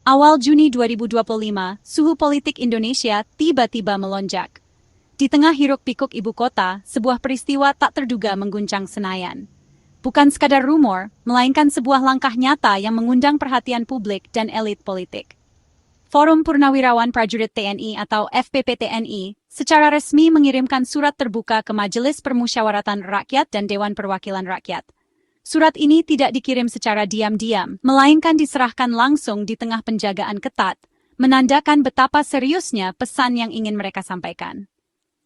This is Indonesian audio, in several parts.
Awal Juni 2025, suhu politik Indonesia tiba-tiba melonjak. Di tengah hiruk-pikuk ibu kota, sebuah peristiwa tak terduga mengguncang Senayan. Bukan sekadar rumor, melainkan sebuah langkah nyata yang mengundang perhatian publik dan elit politik. Forum Purnawirawan Prajurit TNI atau FPP-TNI secara resmi mengirimkan surat terbuka ke Majelis Permusyawaratan Rakyat dan Dewan Perwakilan Rakyat. Surat ini tidak dikirim secara diam-diam, melainkan diserahkan langsung di tengah penjagaan ketat, menandakan betapa seriusnya pesan yang ingin mereka sampaikan.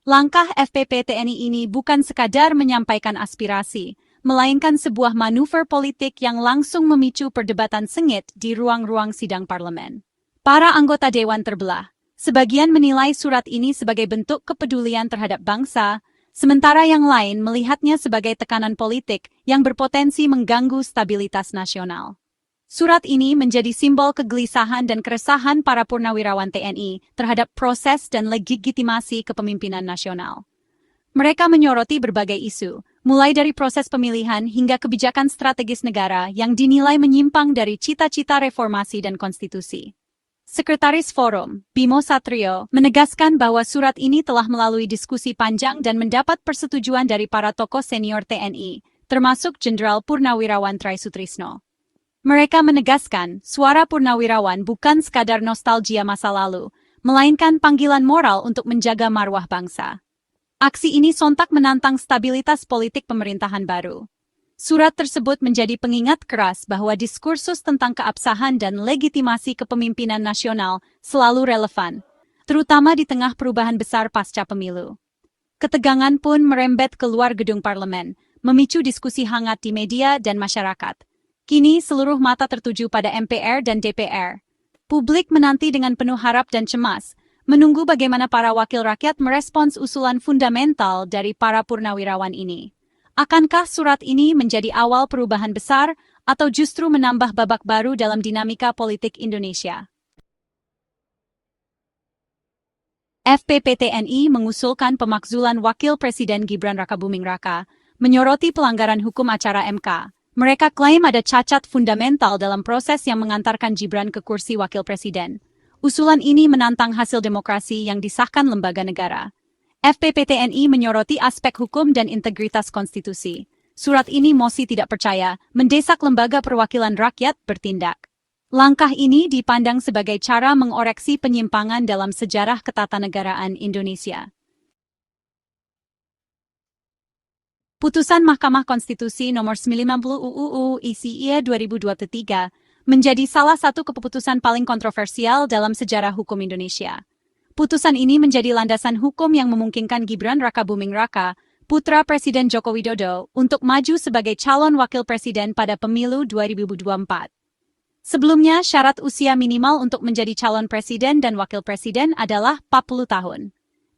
Langkah FPP-TNI ini bukan sekadar menyampaikan aspirasi, melainkan sebuah manuver politik yang langsung memicu perdebatan sengit di ruang-ruang sidang parlemen. Para anggota dewan terbelah. Sebagian menilai surat ini sebagai bentuk kepedulian terhadap bangsa, sementara yang lain melihatnya sebagai tekanan politik yang berpotensi mengganggu stabilitas nasional. Surat ini menjadi simbol kegelisahan dan keresahan para purnawirawan TNI terhadap proses dan legitimasi kepemimpinan nasional. Mereka menyoroti berbagai isu, mulai dari proses pemilihan hingga kebijakan strategis negara yang dinilai menyimpang dari cita-cita reformasi dan konstitusi. Sekretaris Forum, Bimo Satrio, menegaskan bahwa surat ini telah melalui diskusi panjang dan mendapat persetujuan dari para tokoh senior TNI, termasuk Jenderal Purnawirawan Traisutrisno. Mereka menegaskan, suara purnawirawan bukan sekadar nostalgia masa lalu, melainkan panggilan moral untuk menjaga marwah bangsa. Aksi ini sontak menantang stabilitas politik pemerintahan baru. Surat tersebut menjadi pengingat keras bahwa diskursus tentang keabsahan dan legitimasi kepemimpinan nasional selalu relevan, terutama di tengah perubahan besar pasca pemilu. Ketegangan pun merembet keluar gedung parlemen, memicu diskusi hangat di media dan masyarakat. Kini seluruh mata tertuju pada MPR dan DPR. Publik menanti dengan penuh harap dan cemas, menunggu bagaimana para wakil rakyat merespons usulan fundamental dari para purnawirawan ini. Akankah surat ini menjadi awal perubahan besar atau justru menambah babak baru dalam dinamika politik Indonesia? FPP-TNI mengusulkan pemakzulan Wakil Presiden Gibran Rakabuming Raka, menyoroti pelanggaran hukum acara MK. Mereka klaim ada cacat fundamental dalam proses yang mengantarkan Gibran ke kursi Wakil Presiden. Usulan ini menantang hasil demokrasi yang disahkan lembaga negara. FPP-TNI menyoroti aspek hukum dan integritas konstitusi. Surat ini mosi tidak percaya, mendesak lembaga perwakilan rakyat bertindak. Langkah ini dipandang sebagai cara mengoreksi penyimpangan dalam sejarah ketatanegaraan Indonesia. Putusan Mahkamah Konstitusi Nomor 90 UU ICIE 2023 menjadi salah satu keputusan paling kontroversial dalam sejarah hukum Indonesia. Putusan ini menjadi landasan hukum yang memungkinkan Gibran Rakabuming Raka, putra Presiden Joko Widodo, untuk maju sebagai calon wakil presiden pada pemilu 2024. Sebelumnya, syarat usia minimal untuk menjadi calon presiden dan wakil presiden adalah 40 tahun.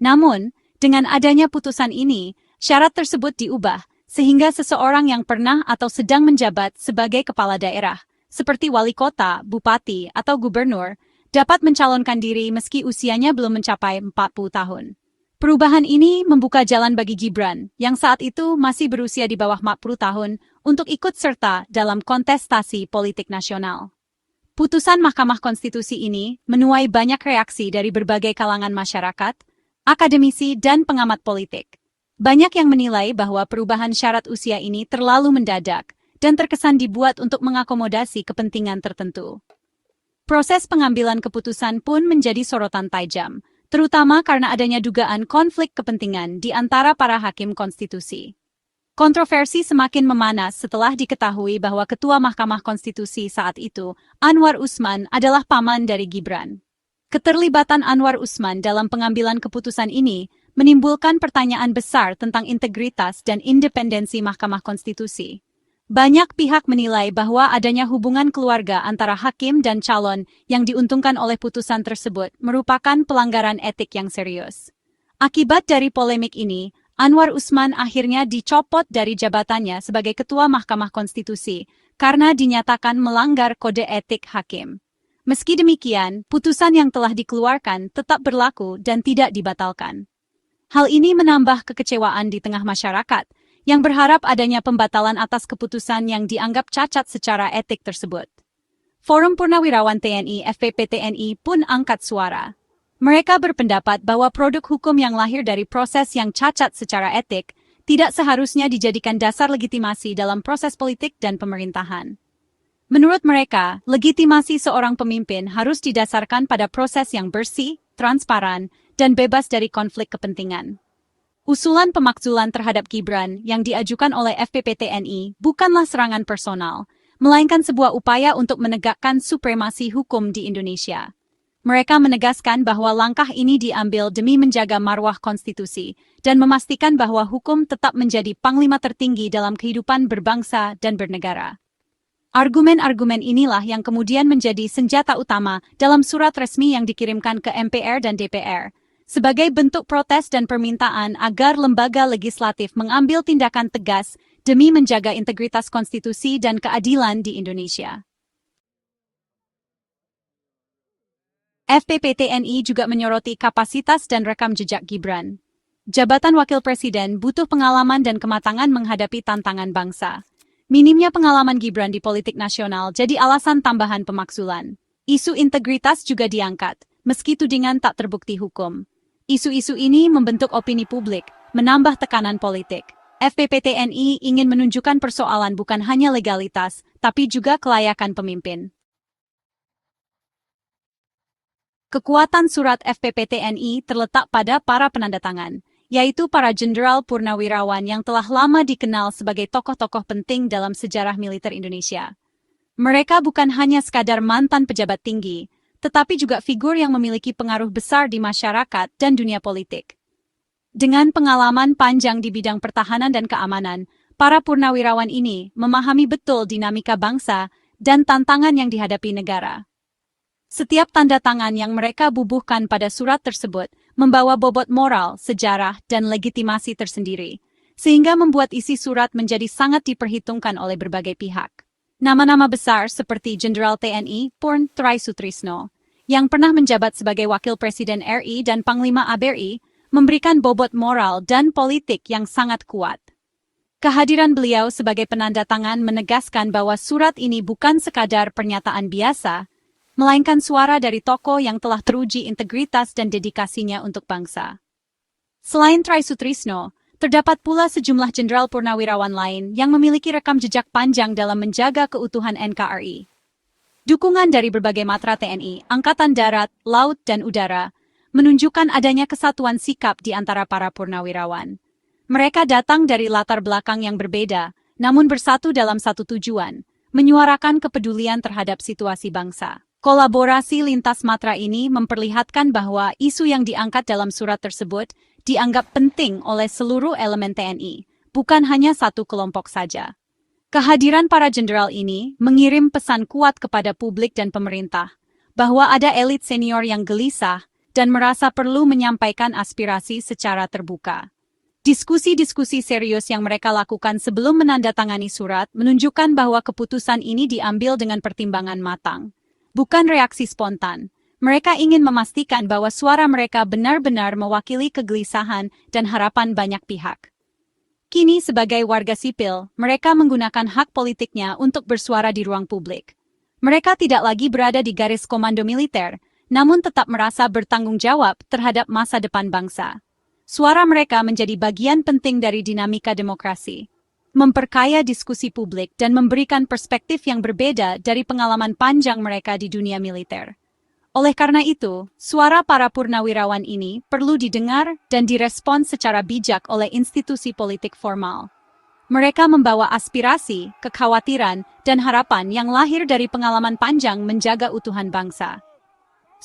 Namun, dengan adanya putusan ini, syarat tersebut diubah, sehingga seseorang yang pernah atau sedang menjabat sebagai kepala daerah, seperti wali kota, bupati, atau gubernur, dapat mencalonkan diri meski usianya belum mencapai 40 tahun. Perubahan ini membuka jalan bagi Gibran, yang saat itu masih berusia di bawah 40 tahun, untuk ikut serta dalam kontestasi politik nasional. Putusan Mahkamah Konstitusi ini menuai banyak reaksi dari berbagai kalangan masyarakat, akademisi, dan pengamat politik. Banyak yang menilai bahwa perubahan syarat usia ini terlalu mendadak dan terkesan dibuat untuk mengakomodasi kepentingan tertentu. Proses pengambilan keputusan pun menjadi sorotan tajam, terutama karena adanya dugaan konflik kepentingan di antara para hakim konstitusi. Kontroversi semakin memanas setelah diketahui bahwa Ketua Mahkamah Konstitusi saat itu, Anwar Usman, adalah paman dari Gibran. Keterlibatan Anwar Usman dalam pengambilan keputusan ini menimbulkan pertanyaan besar tentang integritas dan independensi Mahkamah Konstitusi. Banyak pihak menilai bahwa adanya hubungan keluarga antara hakim dan calon yang diuntungkan oleh putusan tersebut merupakan pelanggaran etik yang serius. Akibat dari polemik ini, Anwar Usman akhirnya dicopot dari jabatannya sebagai Ketua Mahkamah Konstitusi karena dinyatakan melanggar kode etik hakim. Meski demikian, putusan yang telah dikeluarkan tetap berlaku dan tidak dibatalkan. Hal ini menambah kekecewaan di tengah masyarakat, yang berharap adanya pembatalan atas keputusan yang dianggap cacat secara etik tersebut. Forum Purnawirawan TNI (FPP-TNI) pun angkat suara. Mereka berpendapat bahwa produk hukum yang lahir dari proses yang cacat secara etik tidak seharusnya dijadikan dasar legitimasi dalam proses politik dan pemerintahan. Menurut mereka, legitimasi seorang pemimpin harus didasarkan pada proses yang bersih, transparan, dan bebas dari konflik kepentingan. Usulan pemakzulan terhadap Gibran yang diajukan oleh FPP-TNI bukanlah serangan personal, melainkan sebuah upaya untuk menegakkan supremasi hukum di Indonesia. Mereka menegaskan bahwa langkah ini diambil demi menjaga marwah konstitusi dan memastikan bahwa hukum tetap menjadi panglima tertinggi dalam kehidupan berbangsa dan bernegara. Argumen-argumen inilah yang kemudian menjadi senjata utama dalam surat resmi yang dikirimkan ke MPR dan DPR, sebagai bentuk protes dan permintaan agar lembaga legislatif mengambil tindakan tegas demi menjaga integritas konstitusi dan keadilan di Indonesia. FPP-TNI juga menyoroti kapasitas dan rekam jejak Gibran. Jabatan Wakil Presiden butuh pengalaman dan kematangan menghadapi tantangan bangsa. Minimnya pengalaman Gibran di politik nasional jadi alasan tambahan pemakzulan. Isu integritas juga diangkat, meski tudingan tak terbukti hukum. Isu-isu ini membentuk opini publik, menambah tekanan politik. FPP-TNI ingin menunjukkan persoalan bukan hanya legalitas, tapi juga kelayakan pemimpin. Kekuatan surat FPP-TNI terletak pada para penandatangan, yaitu para jenderal purnawirawan yang telah lama dikenal sebagai tokoh-tokoh penting dalam sejarah militer Indonesia. Mereka bukan hanya sekadar mantan pejabat tinggi, tetapi juga figur yang memiliki pengaruh besar di masyarakat dan dunia politik. Dengan pengalaman panjang di bidang pertahanan dan keamanan, para purnawirawan ini memahami betul dinamika bangsa dan tantangan yang dihadapi negara. Setiap tanda tangan yang mereka bubuhkan pada surat tersebut membawa bobot moral, sejarah, dan legitimasi tersendiri, sehingga membuat isi surat menjadi sangat diperhitungkan oleh berbagai pihak. Nama-nama besar seperti Jenderal TNI Purn Trisutrisno, yang pernah menjabat sebagai Wakil Presiden RI dan Panglima ABRI, memberikan bobot moral dan politik yang sangat kuat. Kehadiran beliau sebagai penanda tangan menegaskan bahwa surat ini bukan sekadar pernyataan biasa, melainkan suara dari tokoh yang telah teruji integritas dan dedikasinya untuk bangsa. Selain Trisutrisno, terdapat pula sejumlah jenderal purnawirawan lain yang memiliki rekam jejak panjang dalam menjaga keutuhan NKRI. Dukungan dari berbagai matra TNI, Angkatan Darat, Laut, dan Udara menunjukkan adanya kesatuan sikap di antara para purnawirawan. Mereka datang dari latar belakang yang berbeda, namun bersatu dalam satu tujuan, menyuarakan kepedulian terhadap situasi bangsa. Kolaborasi lintas matra ini memperlihatkan bahwa isu yang diangkat dalam surat tersebut dianggap penting oleh seluruh elemen TNI, bukan hanya satu kelompok saja. Kehadiran para jenderal ini mengirim pesan kuat kepada publik dan pemerintah, bahwa ada elit senior yang gelisah dan merasa perlu menyampaikan aspirasi secara terbuka. Diskusi-diskusi serius yang mereka lakukan sebelum menandatangani surat menunjukkan bahwa keputusan ini diambil dengan pertimbangan matang. Bukan reaksi spontan. Mereka ingin memastikan bahwa suara mereka benar-benar mewakili kegelisahan dan harapan banyak pihak. Kini sebagai warga sipil, mereka menggunakan hak politiknya untuk bersuara di ruang publik. Mereka tidak lagi berada di garis komando militer, namun tetap merasa bertanggung jawab terhadap masa depan bangsa. Suara mereka menjadi bagian penting dari dinamika demokrasi, memperkaya diskusi publik dan memberikan perspektif yang berbeda dari pengalaman panjang mereka di dunia militer. Oleh karena itu, suara para purnawirawan ini perlu didengar dan direspons secara bijak oleh institusi politik formal. Mereka membawa aspirasi, kekhawatiran, dan harapan yang lahir dari pengalaman panjang menjaga utuhan bangsa.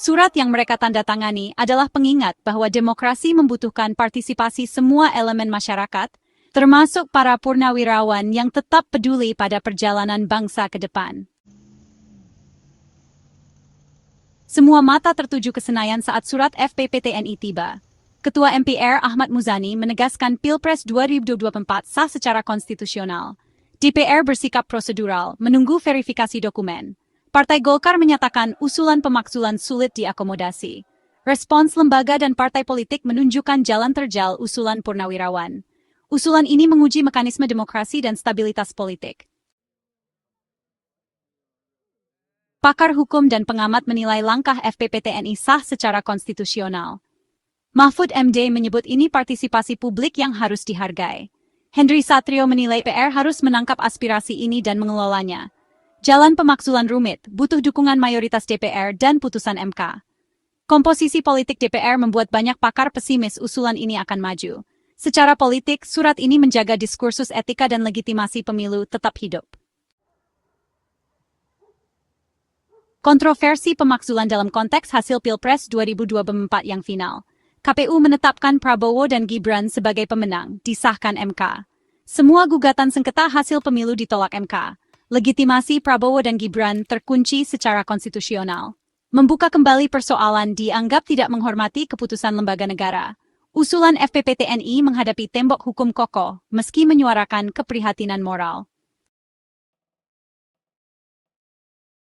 Surat yang mereka tandatangani adalah pengingat bahwa demokrasi membutuhkan partisipasi semua elemen masyarakat, termasuk para purnawirawan yang tetap peduli pada perjalanan bangsa ke depan. Semua mata tertuju ke Senayan saat surat FPP-TNI tiba. Ketua MPR Ahmad Muzani menegaskan Pilpres 2024 sah secara konstitusional. DPR bersikap prosedural, menunggu verifikasi dokumen. Partai Golkar menyatakan usulan pemakzulan sulit diakomodasi. Respons lembaga dan partai politik menunjukkan jalan terjal usulan purnawirawan. Usulan ini menguji mekanisme demokrasi dan stabilitas politik. Pakar hukum dan pengamat menilai langkah FPP-TNI sah secara konstitusional. Mahfud MD menyebut ini partisipasi publik yang harus dihargai. Henry Satrio menilai DPR harus menangkap aspirasi ini dan mengelolanya. Jalan pemakzulan rumit, butuh dukungan mayoritas DPR dan putusan MK. Komposisi politik DPR membuat banyak pakar pesimis usulan ini akan maju. Secara politik, surat ini menjaga diskursus etika dan legitimasi pemilu tetap hidup. Kontroversi pemakzulan dalam konteks hasil Pilpres 2024 yang final. KPU menetapkan Prabowo dan Gibran sebagai pemenang, disahkan MK. Semua gugatan sengketa hasil pemilu ditolak MK. Legitimasi Prabowo dan Gibran terkunci secara konstitusional. Membuka kembali persoalan dianggap tidak menghormati keputusan lembaga negara. Usulan FPP-TNI menghadapi tembok hukum kokoh, meski menyuarakan keprihatinan moral.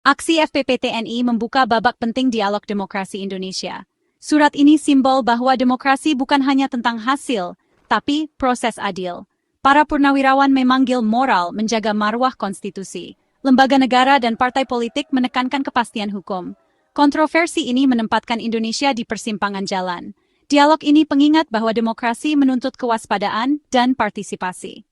Aksi FPP-TNI membuka babak penting dialog demokrasi Indonesia. Surat ini simbol bahwa demokrasi bukan hanya tentang hasil, tapi proses adil. Para purnawirawan memanggil moral menjaga marwah konstitusi. Lembaga negara dan partai politik menekankan kepastian hukum. Kontroversi ini menempatkan Indonesia di persimpangan jalan. Dialog ini pengingat bahwa demokrasi menuntut kewaspadaan dan partisipasi.